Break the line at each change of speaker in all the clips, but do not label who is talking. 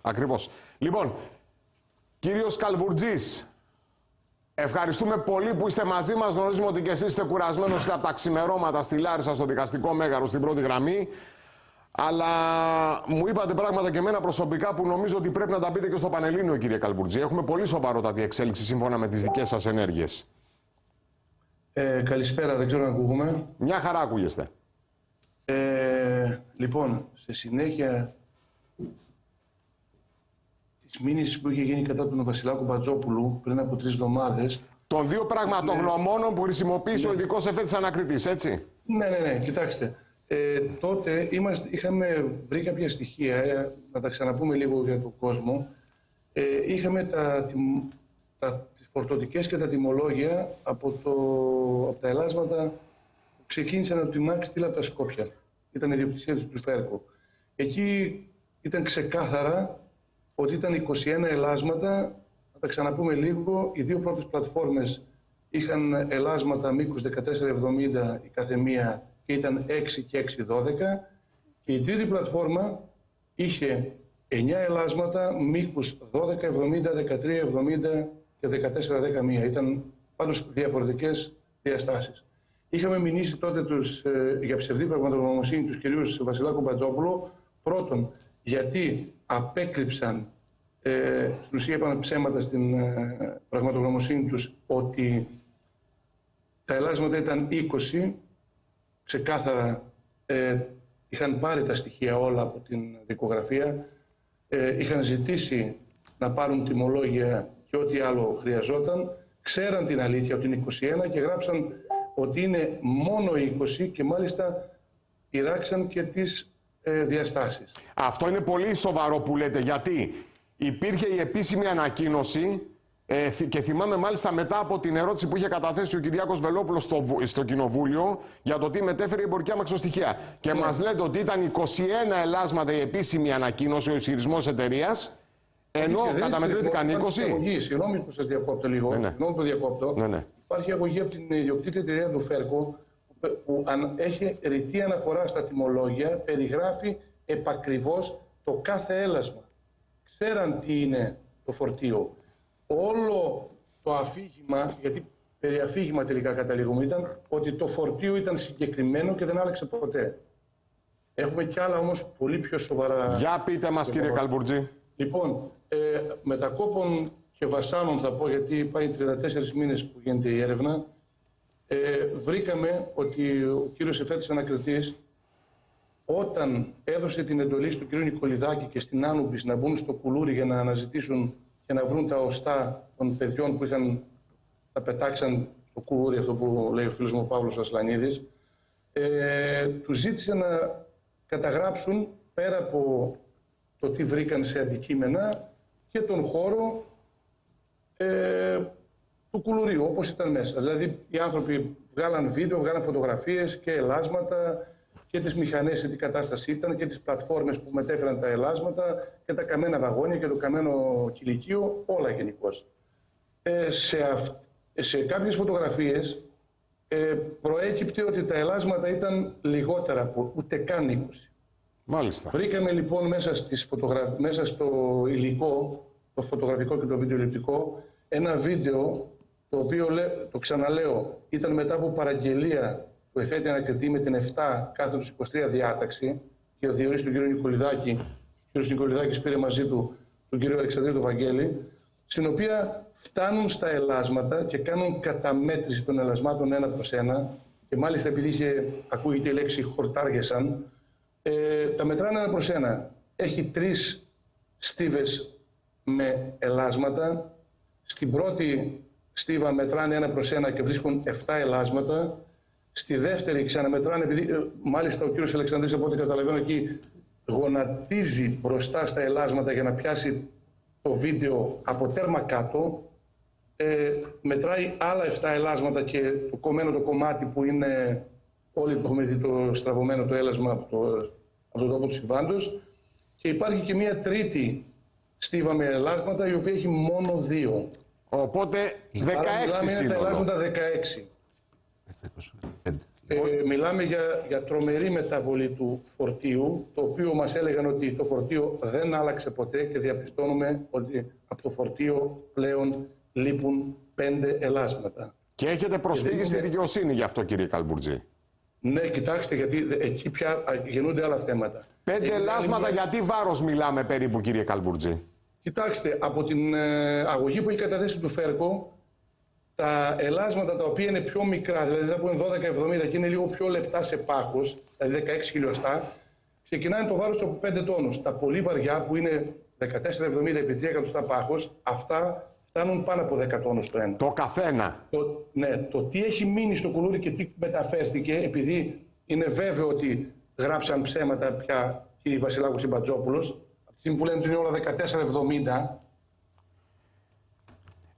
Ακριβώς. Λοιπόν, κύριος Καλβουρτζής, ευχαριστούμε πολύ που είστε μαζί μας. Γνωρίζουμε ότι και εσείς είστε κουρασμένος, είστε από τα ξημερώματα στη Λάρισα, στο δικαστικό μέγαρο, στην πρώτη γραμμή. Αλλά μου είπατε πράγματα και εμένα προσωπικά που νομίζω ότι πρέπει να τα πείτε και στο Πανελλήνιο, κύριε Καλβουρτζή. Έχουμε πολύ σοβαρότατη εξέλιξη σύμφωνα με τις δικές σας ενέργειες.
Καλησπέρα, δεν ξέρω αν ακούγουμε.
Μια χαρά ακούγεστε.
Λοιπόν, σε συνέχεια της μήνυσης που είχε γίνει κατά τον Βασιλάκο Μπατζόπουλου πριν από 3 εβδομάδες.
Των δύο πραγματογνωμόνων που χρησιμοποίησε ο ειδικός εφέτης ανακριτής, έτσι.
Ναι, κοιτάξτε. Τότε είχαμε βρει κάποια στοιχεία, να τα ξαναπούμε λίγο για τον κόσμο. Είχαμε τις φορτωτικές και τα τιμολόγια από τα ελάσματα που ξεκίνησαν από τη ΜΑΚ στήλα από τα Σκόπια. Ήταν η ιδιοκτησία του Φέρκο. Εκεί ήταν ξεκάθαρα ότι ήταν 21 ελάσματα. Να τα ξαναπούμε λίγο. Οι δύο πρώτες πλατφόρμες είχαν ελάσματα μήκους 14,70 η καθεμία και ήταν 6 και 6,12. Και η τρίτη πλατφόρμα είχε 9 ελάσματα μήκους 12,70, 13,70 και 14,10. Ήταν πάντως διαφορετικές διαστάσεις. Είχαμε μηνύσει τότε για ψευδή πραγματογνωμοσύνη τους κυρίους Βασιλάκο Μπατζόπουλο. Πρώτον, γιατί απέκρυψαν, στην ουσία είπαν ψέματα στην πραγματογνωμοσύνη τους, ότι τα ελάσματα ήταν 20, ξεκάθαρα είχαν πάρει τα στοιχεία όλα από την δικογραφία, είχαν ζητήσει να πάρουν τιμολόγια και ό,τι άλλο χρειαζόταν, ξέραν την αλήθεια ότι είναι 21 και γράψαν ότι είναι μόνο 20 και μάλιστα πειράξαν και τις διαστάσεις. Αυτό είναι πολύ σοβαρό που λέτε, γιατί υπήρχε η επίσημη ανακοίνωση και θυμάμαι μάλιστα μετά από την ερώτηση που είχε καταθέσει ο Κυριάκος Βελόπουλος στο Κοινοβούλιο για το τι μετέφερε η εμπορική αμαξοστοιχεία. Και μας λέτε ότι ήταν 21 ελάσματα η επίσημη ανακοίνωση, ο ισχυρισμός εταιρείας, ενώ καταμετρήθηκαν 20. Συγγνώμη που σας διακόπτω λίγο. Συγγνώμη που διακόπτω. Υπάρχει αγωγή από την ιδιοκτήτη εταιρεία του Φέρκο που έχει ρητή αναφορά στα τιμολόγια, περιγράφει επακριβώς το κάθε έλασμα. Ξέραν τι είναι το φορτίο. Όλο το αφήγημα, γιατί περί αφήγημα τελικά καταλήγουμε, ήταν ότι το φορτίο ήταν συγκεκριμένο και δεν άλλαξε ποτέ. Έχουμε κι άλλα όμως πολύ πιο σοβαρά. Για πείτε μας, κύριε Καλβουρτζή. Λοιπόν, μετακόπων και βασάνων θα πω, γιατί πάει 34 μήνες που γίνεται η έρευνα, βρήκαμε ότι ο κύριος εφέτης ανακριτής, όταν έδωσε την εντολή στον κύριο Νικολιδάκη και στην Άνουπης να μπουν στο κουλούρι για να αναζητήσουν και να βρουν τα οστά των παιδιών που τα πετάξαν στο κουλούρι, αυτό που λέει ο φίλος μου ο Παύλος Ασλανίδης, τους ζήτησε να καταγράψουν πέρα από το τι βρήκαν σε αντικείμενα και τον χώρο του κουλουρίου, όπως ήταν μέσα. Δηλαδή οι άνθρωποι βγάλαν βίντεο, βγάλαν φωτογραφίες και ελάσματα και τις μηχανές σε τι κατάσταση ήταν και τις πλατφόρμες που μετέφεραν τα ελάσματα και τα καμένα βαγόνια και το καμένο κηλικείο, όλα γενικώς. Σε κάποιες φωτογραφίες προέκυπτε ότι τα ελάσματα ήταν λιγότερα από ούτε καν 20. Μάλιστα. Βρήκαμε λοιπόν μέσα στο υλικό, το φωτογραφικό και το βιντεοληπτικό, ένα βίντεο το οποίο, το ξαναλέω, ήταν μετά από παραγγελία του εφέτη ανακριτή με την 7/23 διάταξη και διορίσει τον κύριο Νικολιδάκη. Ο κύριος Νικολιδάκης πήρε μαζί του τον κύριο Αλεξανδρίου του Βαγγέλη, στην οποία φτάνουν στα ελάσματα και κάνουν καταμέτρηση των ελασμάτων 1 προς 1 και μάλιστα επειδή ακούγεται η λέξη χορτάργεσαν, τα μετράνε 1 προς 1. Έχει 3 στίβες με ελάσματα. Στην πρώτη στίβα μετράνε 1 προς 1 και βρίσκουν 7 ελάσματα. Στη δεύτερη ξαναμετράνε, επειδή μάλιστα ο κύριος Αλεξανδρής, από ό,τι καταλαβαίνω εκεί, γονατίζει μπροστά στα ελάσματα για να πιάσει το βίντεο από τέρμα κάτω. Μετράει άλλα 7 ελάσματα και το κομμένο το κομμάτι που είναι, όλοι το έχουμε δει το στραβωμένο το έλασμα από τον τόπο του συμβάντος. Και υπάρχει και μία τρίτη στίβα με ελάσματα, η οποία έχει μόνο 2. Οπότε 16 είναι τα ελάσματα 16. Μιλάμε για τρομερή μεταβολή του φορτίου, το οποίο μας έλεγαν ότι το φορτίο δεν άλλαξε ποτέ και διαπιστώνουμε ότι από το φορτίο πλέον λείπουν 5 ελάσματα.
Και έχετε προσφύγει στη δικαιοσύνη γι' αυτό, κύριε Καλβουρτζή.
Ναι, κοιτάξτε, γιατί εκεί πια γεννούνται άλλα θέματα.
5 ελάσματα, γιατί βάρος μιλάμε περίπου, κύριε Καλβουρτζή?
Κοιτάξτε, από την αγωγή που έχει καταθέσει του ΦΕΡΚΟ, τα ελάσματα τα οποία είναι πιο μικρά, δηλαδή θα πούμε 12-70 και είναι λίγο πιο λεπτά σε πάχος, δηλαδή 16 χιλιοστά, ξεκινάνε το βάρος από 5 τόνους. Τα πολύ βαριά που είναι 14-70 επί 3 εκατοστά πάχος, αυτά φτάνουν πάνω από 10 τόνους το ένα.
Το καθένα.
Το τι έχει μείνει στο κουλούρι και τι μεταφέρθηκε, επειδή είναι βέβαιο ότι γράψαν ψέματα πια κύριοι Βασιλάκος Συμπατζόπουλος, από τη στιγμή που λένε ότι είναι όλα 14-70.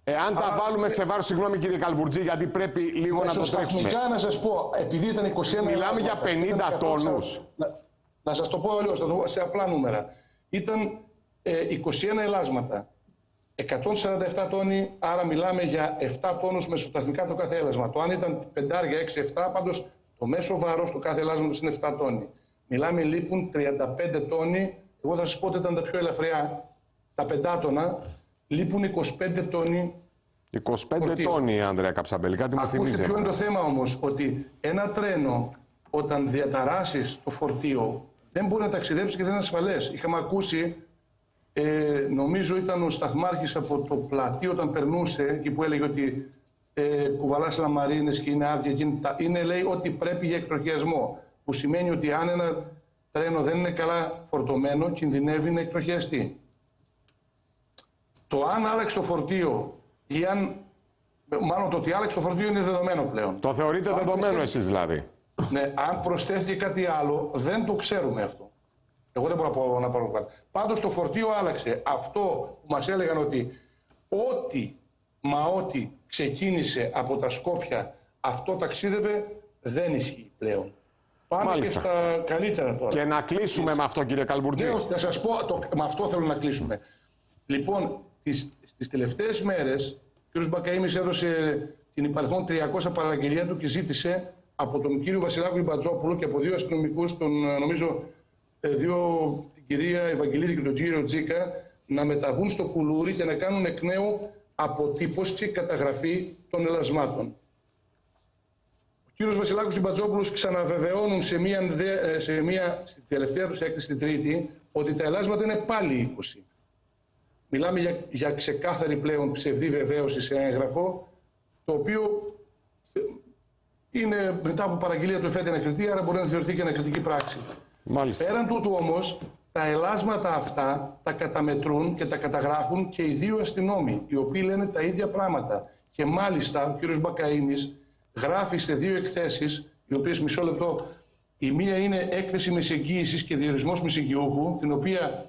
Εάν τα βάλουμε σε βάρος, συγγνώμη κύριε Καλβουρτζή, γιατί πρέπει λίγο να το τρέξουμε.
Να σας πω, επειδή ήταν 21...
Μιλάμε για 50 τόνους.
Να σας το πω λίγο σε απλά νούμερα. Ήταν 21 ελάσματα, 147 τόνοι, άρα μιλάμε για 7 τόνους μεσοσταθμικά το κάθε έλασμα. Το αν ήταν 5, 6, 7, πάντως το μέσο βάρος του κάθε ελάσματος είναι 7 τόνοι. Μιλάμε, λείπουν 35 τόνοι, εγώ θα σας πω ότι ήταν τα πιο ελαφριά, τα 5 τόνα, λείπουν 25 τόνοι.
25 τόνοι, Ανδρέα Καψαμπέλη, κάτι μου θυμίζει.
Ακούστε ποιο είναι το θέμα όμως, ότι ένα τρένο όταν διαταράσεις το φορτίο δεν μπορεί να ταξιδέψει και δεν είναι ασφαλές. Είχαμε ακούσει, νομίζω ήταν ο σταθμάρχης από το πλατείο όταν περνούσε, εκεί που έλεγε ότι κουβαλάς λαμαρίνες και είναι άδεια, είναι λέει ότι πρέπει για εκτροχιασμό. Που σημαίνει ότι αν ένα τρένο δεν είναι καλά φορτωμένο, κινδυνεύει να εκτροχιαστεί. Το αν άλλαξε το φορτίο ή αν. Μάλλον το ότι άλλαξε το φορτίο είναι δεδομένο πλέον.
Το θεωρείτε δεδομένο εσείς δηλαδή?
Ναι, αν προσθέθηκε κάτι άλλο, δεν το ξέρουμε αυτό. Εγώ δεν μπορώ να πάρω κάτι. Πάντως το φορτίο άλλαξε. Αυτό που μας έλεγαν ότι ό,τι ξεκίνησε από τα Σκόπια, αυτό ταξίδευε, δεν ισχύει πλέον. Πάμε μάλιστα. Και στα καλύτερα τώρα.
Και να κλείσουμε με αυτό, κύριε Καλβουρτζή.
Ναι, θα σας πω, με αυτό θέλω να κλείσουμε. Λοιπόν, τις τελευταίες μέρες, ο κ. Μπακαΐμης έδωσε την υπαριθμόν 300 παραγγελία του και ζήτησε από τον κύριο Βασιλάκο Συμπατζόπουλο και από 2 αστυνομικούς, νομίζω την κυρία Ευαγγελίδη και τον κύριο Τζίκα, να μεταβούν στο κουλούρι και να κάνουν εκ νέου αποτύπωση και καταγραφή των ελασμάτων. Ο κύριος Βασιλάκος Συμπατζόπουλος ξαναβεβαιώνουν στη τελευταία τους έκθεση, την Τρίτη, ότι τα ελάσματα είναι πάλι 20. Μιλάμε για ξεκάθαρη πλέον ψευδή βεβαίωση σε έγγραφο, το οποίο είναι μετά από παραγγελία του εφέτη ανακριτή, άρα μπορεί να θεωρηθεί και ανακριτική πράξη. Μάλιστα. Πέραν τούτου όμως, τα ελάσματα αυτά τα καταμετρούν και τα καταγράφουν και οι 2 αστυνόμοι, οι οποίοι λένε τα ίδια πράγματα. Και μάλιστα ο κ. Μπακαΐμης γράφει σε 2 εκθέσεις, οι οποίες, μισό λεπτό, η μία είναι έκθεση μεσεγγύησης και διορισμός μεσεγγυούχου, την οποία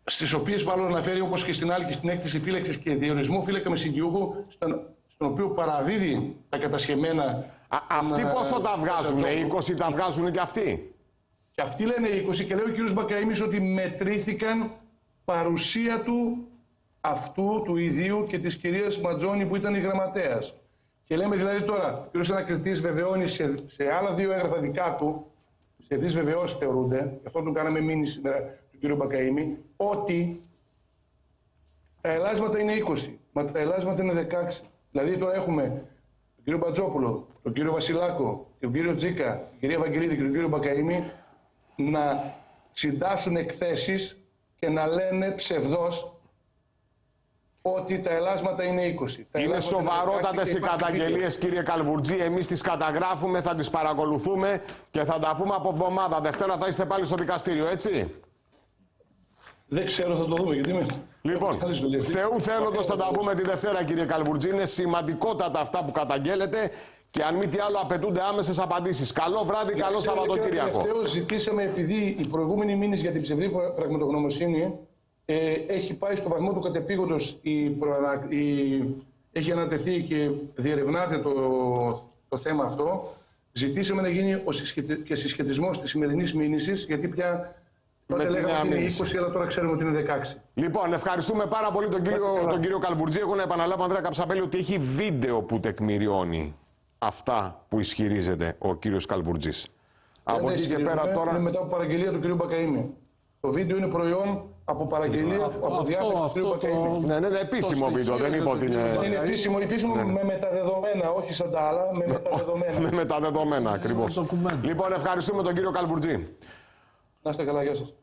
στις οποίες μάλλον αναφέρει, όπως και στην άλλη και στην έκθεση φύλαξης και διορισμού φύλακα μεσεγγυούχου, στον οποίο παραδίδει τα κατασχεμένα.
Αυτοί πόσο τα βγάζουν, 20 τα βγάζουν και αυτοί?
Και αυτοί λένε 20 και λέει ο κ. Μπακαΐμης ότι μετρήθηκαν παρουσία του αυτού του ιδίου και της κυρίας Ματζόνη που ήταν η γραμματέας. Και λέμε δηλαδή τώρα, ο κ. Ανακριτής βεβαιώνει σε άλλα 2 έγγραφα δικά του, σε 2 βεβαιώσεις θεωρούνται, γι' αυτό τον κάναμε μήνυση σήμερα του κ. Μπακαΐμη, ότι τα ελάσματα είναι 20, μα τα ελάσματα είναι 16. Δηλαδή τώρα έχουμε τον κύριο Μπατζόπουλο, τον κύριο Βασιλάκο, τον κύριο Τζίκα, την κυρία Ευαγγελίδη και τον κύριο Μπακαΐμη να συντάσσουν εκθέσεις και να λένε ψευδώς ότι τα ελάσματα είναι 20.
Είναι σοβαρότατες οι καταγγελίες, κύριε Καλβουρτζή. Εμείς τις καταγράφουμε, θα τις παρακολουθούμε και θα τα πούμε από εβδομάδα. Δευτέρα θα είστε πάλι στο δικαστήριο, έτσι?
Δεν ξέρω, θα το δούμε. Γιατί είμαι...
Λοιπόν, Θεού θέλοντος θα τα πούμε τη Δευτέρα, κύριε Καλβουρτζή. Είναι σημαντικότατα αυτά που καταγγέλλετε και αν μη τι άλλο απαιτούνται άμεσες απαντήσεις. Καλό βράδυ, καλό Σαββατοκύριακο.
Ζητήσαμε, επειδή οι προηγούμενοι μήνες για την ψευδή πραγματογνωμοσύνη έχει πάει στο βαθμό του κατεπήγοντος, έχει ανατεθεί και διερευνάται το θέμα αυτό. Ζητήσαμε να γίνει και συσχετισμός της σημερινής μήνυσης, γιατί πια τότε λέγαμε ότι είναι 20, αλλά τώρα ξέρουμε ότι είναι 16.
Λοιπόν, ευχαριστούμε πάρα πολύ τον κύριο Καλβουρτζή. Εγώ να επαναλάβω, Ανδρέα Καψαμπέλη, ότι έχει βίντεο που τεκμηριώνει αυτά που ισχυρίζεται ο κύριος Καλβουρτζής. Από εκεί και πέρα τώρα...
Είναι μετά από παραγγελία του κ. Μπακαΐμη. Το βίντεο είναι προϊόν από παραγγελία από διάθεση του κ. Μπακαΐμη.
Ναι, είναι επίσημο βίντεο, δεν είπα ότι είναι...
Είναι επίσημο με μεταδεδομένα, όχι σαν τα άλλα, με μεταδεδομένα.
Με μεταδεδομένα, ακριβώς. Λοιπόν, ευχαριστούμε τον κύριο Καλβουρτζή.
Να είστε καλά, γεια σας.